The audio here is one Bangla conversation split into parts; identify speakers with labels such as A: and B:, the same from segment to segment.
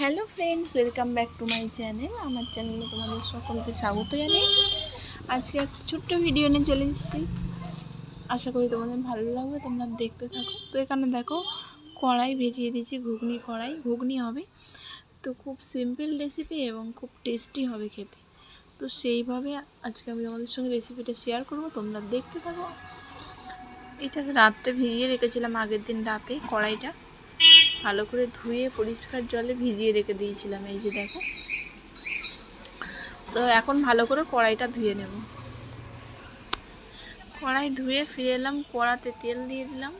A: Hello friends, welcome back to my channel. আমার চ্যানেলে তোমাদের সকলকে স্বাগত জানাই। আজকে একটা ছোট্ট ভিডিও নিয়ে চলে এসেছি। আশা করি তোমাদের ভালো লাগবে, তোমরা দেখতে থাকো। তো এখানে দেখো, কড়াই ভেজিয়ে দিয়েছি, ঘুগনি হবে। তো খুব সিম্পল রেসিপি এবং খুব টেস্টি হবে খেতে। তো সেইভাবে আজকে আমি তোমাদের সঙ্গে রেসিপিটা শেয়ার করব, তোমরা দেখতে থাকো। এটা রাত্রে ভিজিয়ে রেখেছিলাম, আগের দিন রাতে কড়াইটা ভালো করে ধুয়ে পরিষ্কার জলে ভিজিয়ে রেখে দিয়েছিলাম। এই যে দেখো, তো এখন ভালো করে কড়াইটা ধুয়ে নেব। কড়াই ধুয়ে ফিরে এলাম, কড়াতে তেল দিয়ে দিলাম।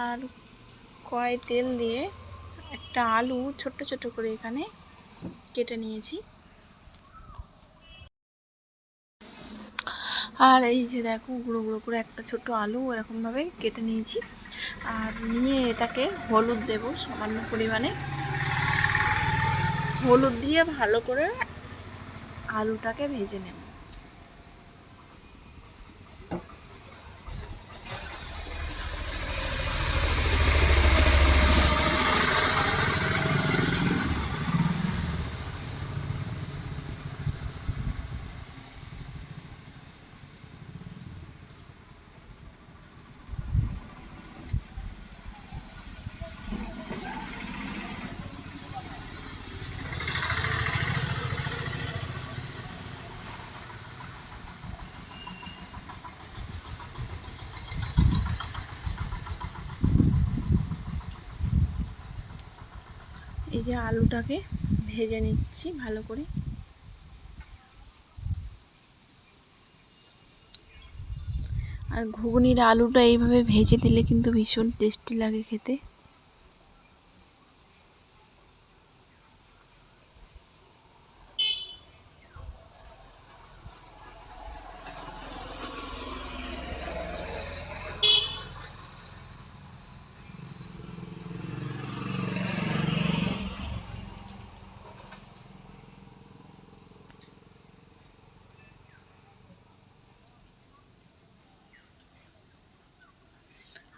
A: আর কড়াই তেল দিয়ে একটা আলু ছোট্ট ছোট্ট করে এখানে কেটে নিয়েছি। আর এই যে দেখো, গুঁড়ো গুঁড়ো করে একটা ছোট আলু এরকমভাবে কেটে নিয়েছি। আর নিয়ে এটাকে হলুদ দেব সামান্য পরিমাণে। হলুদ দিয়ে ভালো করে আলুটাকে ভেজে নেব। এই যে আলুটাকে ভেজে নিচ্ছি ভালো করে। আর ঘুগনির আলুটা এইভাবে ভেজে দিলে কিন্তু ভীষণ টেস্টি লাগে খেতে।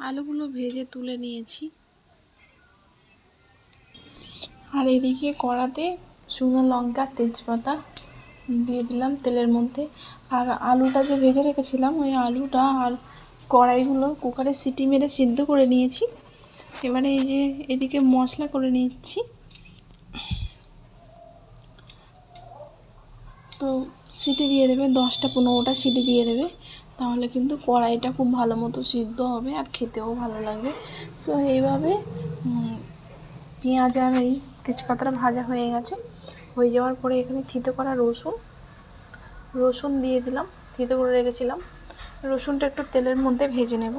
A: আলুগুলো ভেজে তুলে নিয়েছি। আর এদিকে কড়াতে শুকনো লঙ্কা, তেজপাতা দিয়ে দিলাম তেলের মধ্যে। আর আলুটা যে ভেজে রেখেছিলাম, ওই আলুটা আর কড়াইগুলো কুকারে সিটি মেরে সিদ্ধ করে নিয়েছি। এবারে এই যে এদিকে মশলা করে নিচ্ছি। তো সিটি দিয়ে দেবে, 10-15টা সিটি দিয়ে দেবে, তাহলে কিন্তু কড়াইটা খুব ভালো মতো সিদ্ধ হবে আর খেতেও ভালো লাগবে। সো এইভাবে পেঁয়াজ আর এই তেজপাতাটা ভাজা হয়ে গেছে। হয়ে যাওয়ার পরে এখানে থিতো করা রসুন দিয়ে দিলাম, থিতো করে রেখেছিলাম। রসুনটা একটু তেলের মধ্যে ভেজে নেব।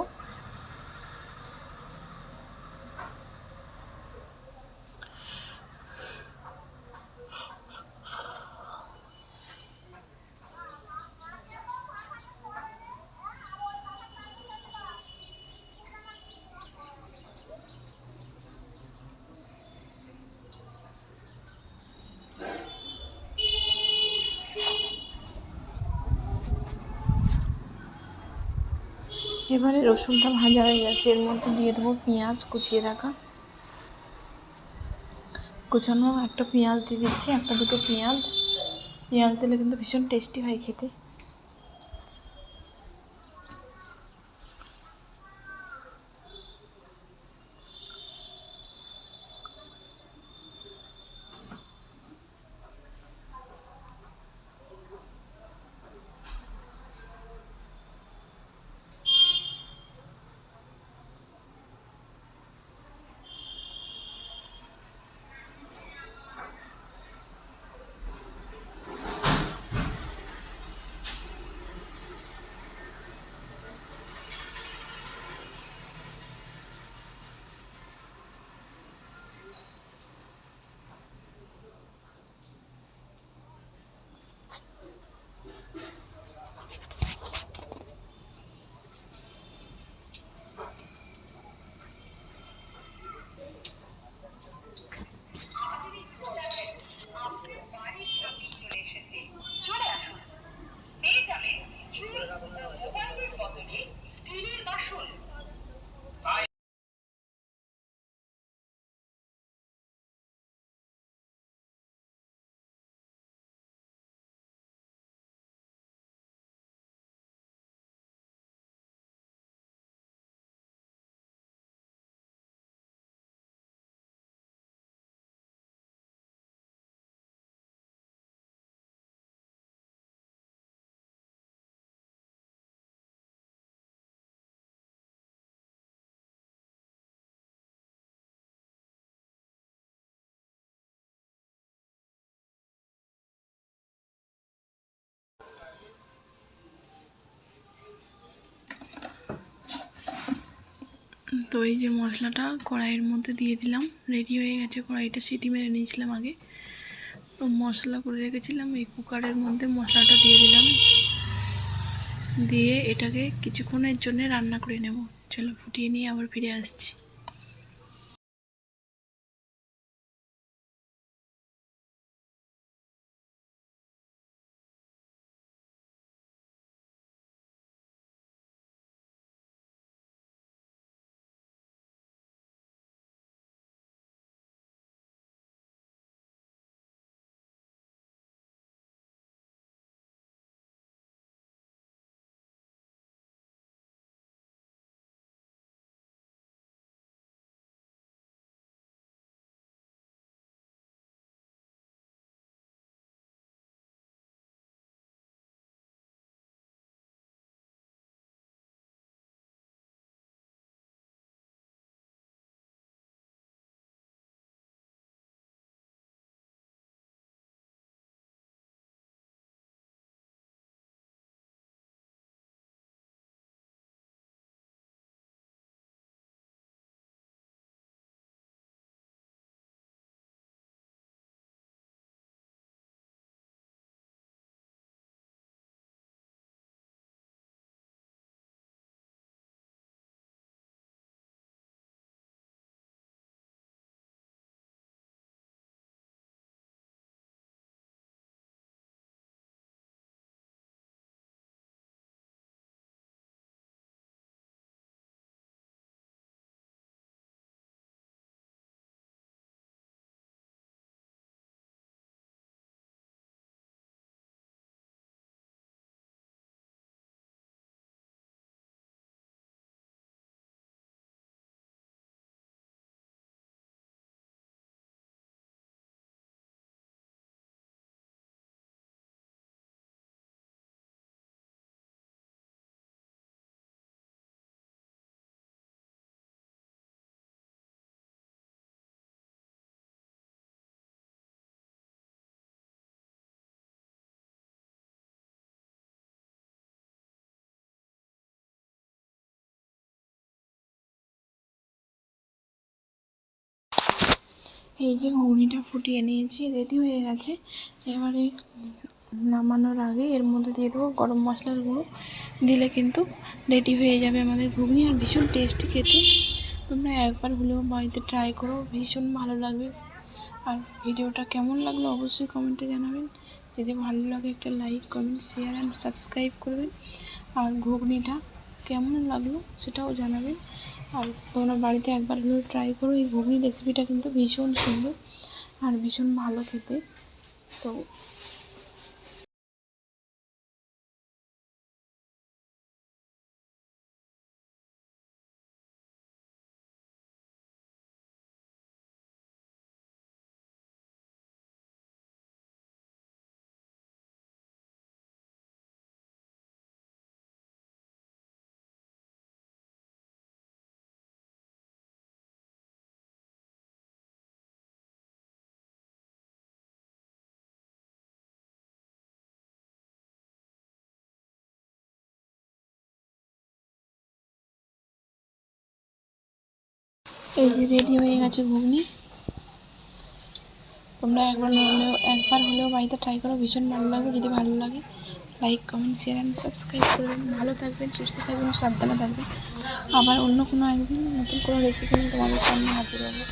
A: এবারে রসুনটা ভাজা হয়ে গেছে, এর মধ্যে দিয়ে দেবো পেঁয়াজ কুচিয়ে রাখা। কুচানো একটা পেঁয়াজ দিয়ে দিচ্ছি, 1-2 পেঁয়াজ দিলে কিন্তু ভীষণ টেস্টি হয় খেতে। তো এই যে মশলাটা কড়াইয়ের মধ্যে দিয়ে দিলাম, রেডি হয়ে গেছে। কড়াইটা সিটি মেরে নিয়েছিলাম আগে, তো মশলা করে রেখেছিলাম। এই কুকারের মধ্যে মশলাটা দিয়ে দিলাম, দিয়ে এটাকে কিছুক্ষণের জন্য রান্না করে নেব। চলো ফুটিয়ে নিয়ে আবার ফিরে আসছি। এই যে ঘুগনিটা ফুটিয়ে নিয়েছি, রেডি হয়ে গেছে। এবারে নামানোর আগে এর মধ্যে দিয়ে দেবো গরম মশলার গুঁড়ো, দিলে কিন্তু রেডি হয়ে যাবে আমাদের ঘুগনি। আর ভীষণ টেস্টি খেতে, তোমরা একবার হলেও বাড়িতে ট্রাই করো, ভীষণ ভালো লাগবে। আর ভিডিওটা কেমন লাগলো অবশ্যই কমেন্টে জানাবেন। যদি ভালো লাগে একটা like, comment, share and subscribe করবেন। আর ঘুগনিটা কেমন লাগলো সেটাও জানাবেন। আর তোমরা বাড়িতে একবার হলেও ট্রাই করো। এই ঘুগনি রেসিপিটা কিন্তু ভীষণ সুন্দর আর ভীষণ ভালো খেতে। তো এই যে রেডি হয়ে গেছে ঘুগনি। তোমরা একবার হলেও বাড়িতে ট্রাই করো, ভীষণ ভালো লাগবে। যদি ভালো লাগে like, comment, share and subscribe করবেন। ভালো থাকবেন, সুস্থ থাকবেন, সাবধানে থাকবেন। আবার অন্য কোনো একদিন নতুন কোনো রেসিপি নিয়ে তোমাদের সামনে হাজির হবো।